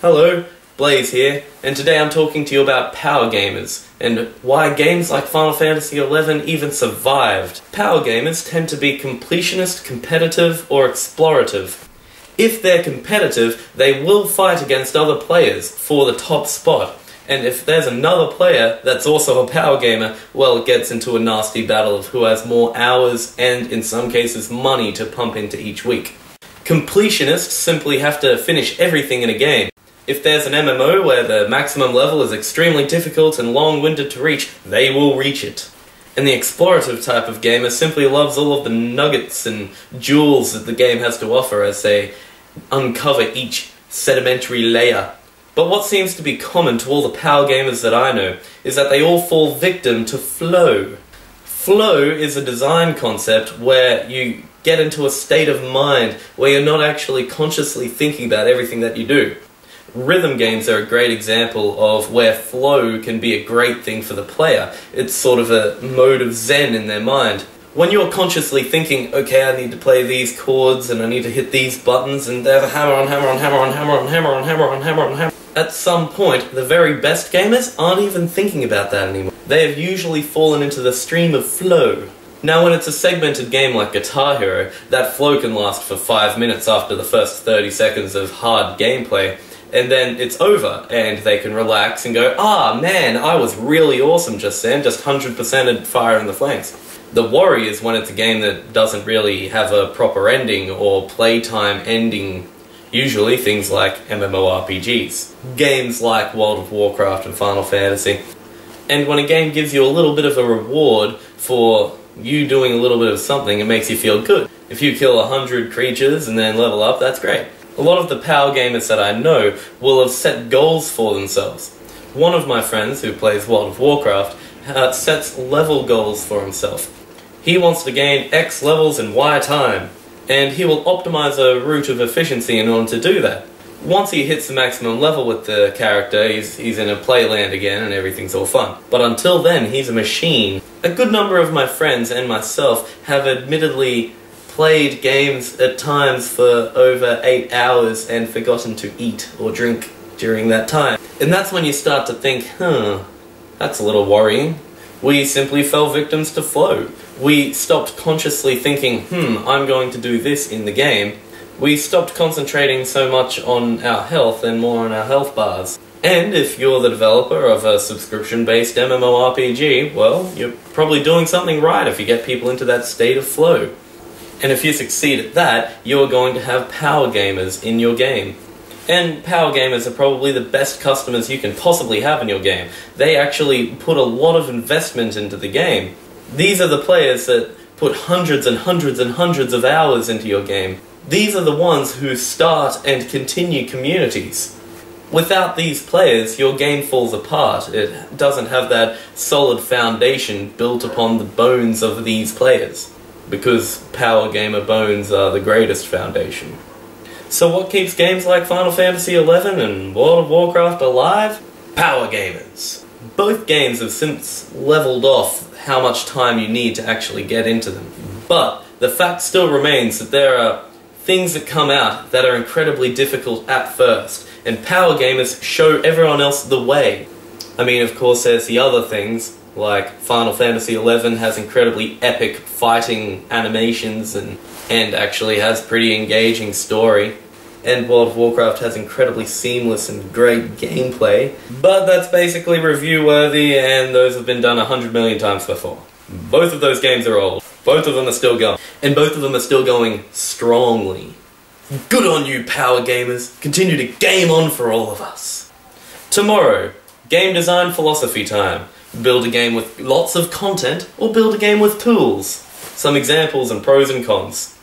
Hello, Blaise here, and today I'm talking to you about power gamers, and why games like Final Fantasy XI even survived. Power gamers tend to be completionist, competitive, or explorative. If they're competitive, they will fight against other players for the top spot, and if there's another player that's also a power gamer, well, it gets into a nasty battle of who has more hours and, in some cases, money to pump into each week. Completionists simply have to finish everything in a game. If there's an MMO where the maximum level is extremely difficult and long-winded to reach, they will reach it. And the explorative type of gamer simply loves all of the nuggets and jewels that the game has to offer as they uncover each sedimentary layer. But what seems to be common to all the power gamers that I know is that they all fall victim to flow. Flow is a design concept where you get into a state of mind where you're not actually consciously thinking about everything that you do. Rhythm games are a great example of where flow can be a great thing for the player. It's sort of a mode of zen in their mind. When you're consciously thinking, okay, I need to play these chords and I need to hit these buttons and they have a hammer on hammer on hammer on hammer on hammer on hammer on hammer on hammer. At some point, the very best gamers aren't even thinking about that anymore. They have usually fallen into the stream of flow. Now when it's a segmented game like Guitar Hero, that flow can last for 5 minutes after the first 30 seconds of hard gameplay. And then it's over, and they can relax and go, ah, man, I was really awesome just then, just 100%ed fire in the flames. The worry is when it's a game that doesn't really have a proper ending or playtime ending, usually things like MMORPGs. Games like World of Warcraft and Final Fantasy. And when a game gives you a little bit of a reward for you doing a little bit of something, it makes you feel good. If you kill 100 creatures and then level up, that's great. A lot of the power gamers that I know will have set goals for themselves. One of my friends who plays World of Warcraft sets level goals for himself. He wants to gain X levels in Y time, and he will optimize a route of efficiency in order to do that. Once he hits the maximum level with the character, he's in a playland again and everything's all fun. But until then, he's a machine. A good number of my friends and myself have admittedly played games at times for over 8 hours and forgotten to eat or drink during that time. And that's when you start to think, that's a little worrying. We simply fell victims to flow. We stopped consciously thinking, I'm going to do this in the game. We stopped concentrating so much on our health and more on our health bars. And if you're the developer of a subscription-based MMORPG, well, you're probably doing something right if you get people into that state of flow. And if you succeed at that, you're going to have power gamers in your game. And power gamers are probably the best customers you can possibly have in your game. They actually put a lot of investment into the game. These are the players that put hundreds and hundreds and hundreds of hours into your game. These are the ones who start and continue communities. Without these players, your game falls apart. It doesn't have that solid foundation built upon the bones of these players. Because power gamer bones are the greatest foundation. So what keeps games like Final Fantasy XI and World of Warcraft alive? Power gamers. Both games have since leveled off how much time you need to actually get into them. But the fact still remains that there are things that come out that are incredibly difficult at first, and power gamers show everyone else the way. I mean, of course, there's the other things, like Final Fantasy XI has incredibly epic fighting animations and actually has pretty engaging story. And World of Warcraft has incredibly seamless and great gameplay. But that's basically review-worthy, and those have been done 100 million times before. Both of those games are old. Both of them are still going. And both of them are still going strongly. Good on you, power gamers. Continue to game on for all of us. Tomorrow, game design philosophy time. Build a game with lots of content, or build a game with tools. Some examples and pros and cons.